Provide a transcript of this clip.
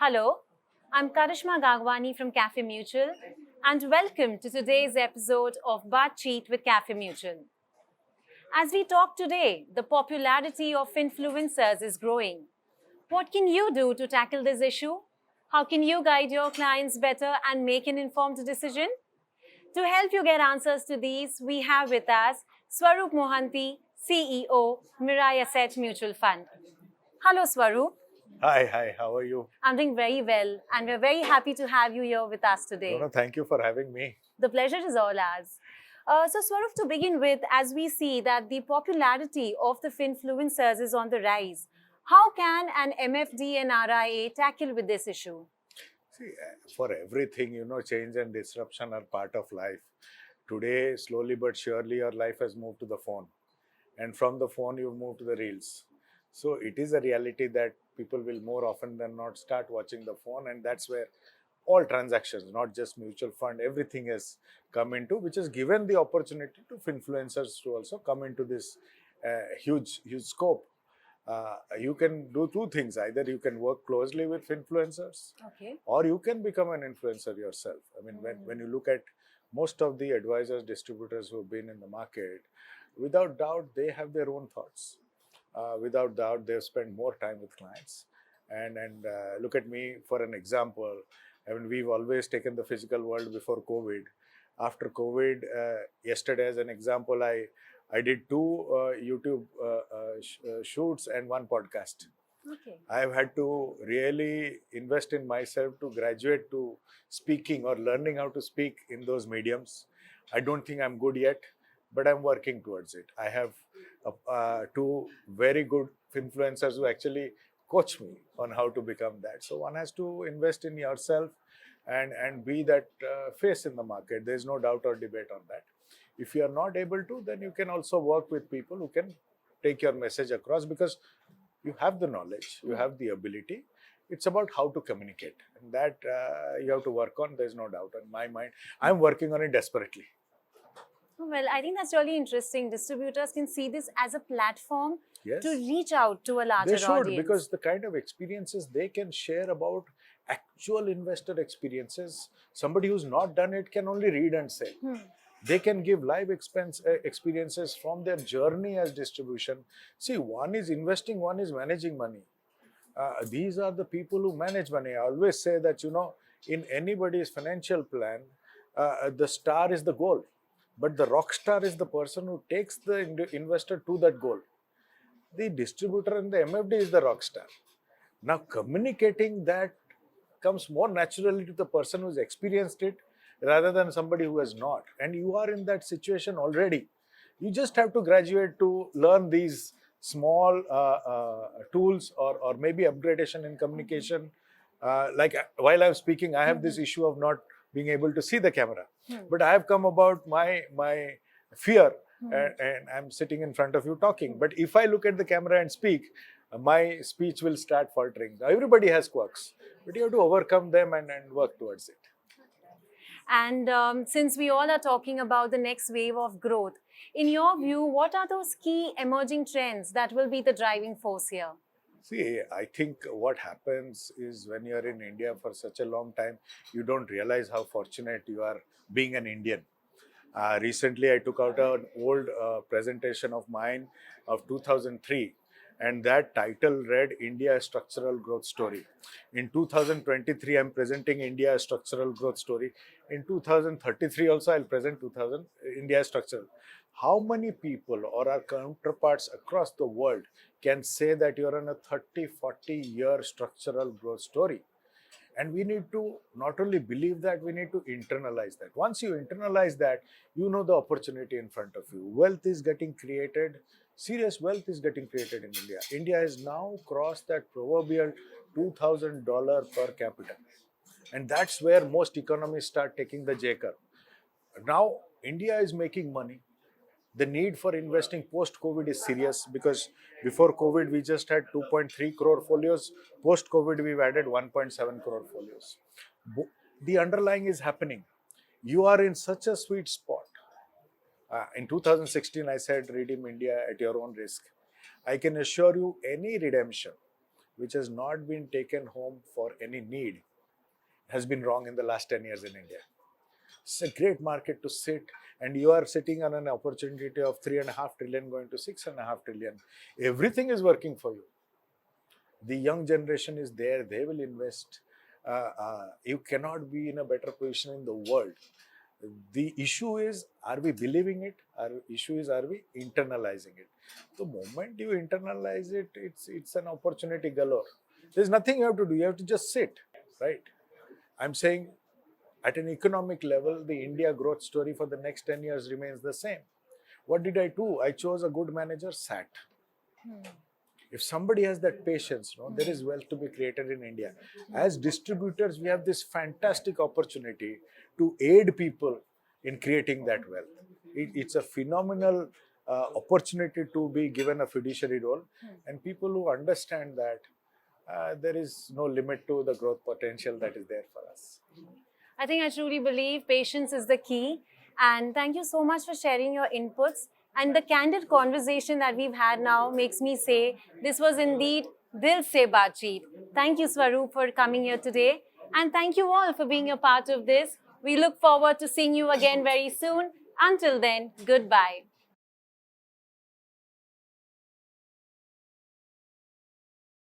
Hello, I'm Karishma Gagwani from Cafemutual, and welcome to today's episode of Cheat with Cafemutual. As we talk today, the popularity of influencers is growing. What can you do to tackle this issue? How can you guide your clients better and make an informed decision? To help you get answers to these, we have with us Swarup Mohanty, CEO, Mirae Asset Mutual Fund. Hello, Swarup. Hi, how are you? I'm doing very well, and we're very happy to have you here with us today. Thank you for having me. The pleasure is all ours. So, Swarup, to begin with, as we see that the popularity of the finfluencers is on the rise, how can an MFD and RIA tackle with this issue? See, for everything, change and disruption are part of life. Today, slowly but surely, your life has moved to the phone. And from the phone, you've moved to the reels. So it is a reality that people will more often than not start watching the phone, and that's where all transactions, not just mutual fund, everything has come into, which has given the opportunity to influencers to also come into this huge scope. You can do two things. Either you can work closely with influencers, Okay. or you can become an influencer yourself. I mean, when you look at most of the advisors, distributors who have been in the market, without doubt, they have their own thoughts. Without doubt, they've spent more time with clients. And look at me for an example. I mean, we've always taken the physical world before COVID. After COVID, yesterday as an example, I did two YouTube shoots and one podcast. Okay. I've had to really invest in myself to graduate to speaking or learning how to speak in those mediums. I don't think I'm good yet, but I'm working towards it. I have two very good influencers who actually coach me on how to become that. So one has to invest in yourself and be that face in the market. There's no doubt or debate on that. If you are not able to, then you can also work with people who can take your message across, because you have the knowledge, you have the ability. It's about how to communicate, and that you have to work on. There's no doubt in my mind. I'm working on it desperately. Well, I think that's really interesting. Distributors can see this as a platform Yes. to reach out to a larger They should, audience. because the kind of experiences they can share about actual investor experiences, somebody who's not done it can only read and say. They can give live experiences from their journey as distribution. See, one is investing, one is managing money. These are the people who manage money. I always say that, in anybody's financial plan, the star is the goal, but the rock star is the person who takes the investor to that goal. The distributor and the MFD is the rock star. Now, communicating that comes more naturally to the person who's experienced it rather than somebody who has not. And you are in that situation already. You just have to graduate to learn these small tools or maybe upgradation in communication. Like while I'm speaking, I have this issue of not being able to see the camera. But I have come about my fear, and I'm sitting in front of you talking. But if I look at the camera and speak, my speech will start faltering. Now, everybody has quirks, but you have to overcome them and work towards it. And since we all are talking about the next wave of growth, in your view, what are those key emerging trends that will be the driving force here? See, I think what happens is when you're in India for such a long time, you don't realize how fortunate you are being an Indian. Recently, I took out an old presentation of mine of 2003, and that title read India a Structural Growth Story. In 2023, I'm presenting India a Structural Growth Story. In 2033 also, I'll present India Structural. How many people or our counterparts across the world can say that you're on a 30, 40-year structural growth story? And we need to not only believe that, we need to internalize that. Once you internalize that, you know the opportunity in front of you. Wealth is getting created. Serious wealth is getting created in India. India has now crossed that proverbial $2,000 per capita. And that's where most economies start taking the J curve. Now, India is making money. The need for investing post-COVID is serious, because before COVID, we just had 2.3 crore folios. Post-COVID, we've added 1.7 crore folios. The underlying is happening. You are in such a sweet spot. In 2016, I said, redeem India at your own risk. I can assure you any redemption which has not been taken home for any need has been wrong in the last 10 years in India. It's a great market to sit, and you are sitting on an opportunity of 3.5 trillion going to 6.5 trillion. Everything is working for you. The young generation is there, they will invest. You cannot be in a better position in the world. The issue is, are we believing it? Our issue is, are we internalizing it? The moment you internalize it, it's an opportunity galore. There's nothing you have to do. You have to just sit, right? I'm saying at an economic level, the India growth story for the next 10 years remains the same. What did I do? I chose a good manager, sat. If somebody has that patience, there is wealth to be created in India. As distributors, we have this fantastic opportunity to aid people in creating that wealth. It's a phenomenal opportunity to be given a fiduciary role, and people who understand that there is no limit to the growth potential that is there for us. I think I truly believe patience is the key. And thank you so much for sharing your inputs. And the candid conversation that we've had now makes me say this was indeed Dil Se Baatcheet. Thank you, Swarup, for coming here today. And thank you all for being a part of this. We look forward to seeing you again very soon. Until then, goodbye.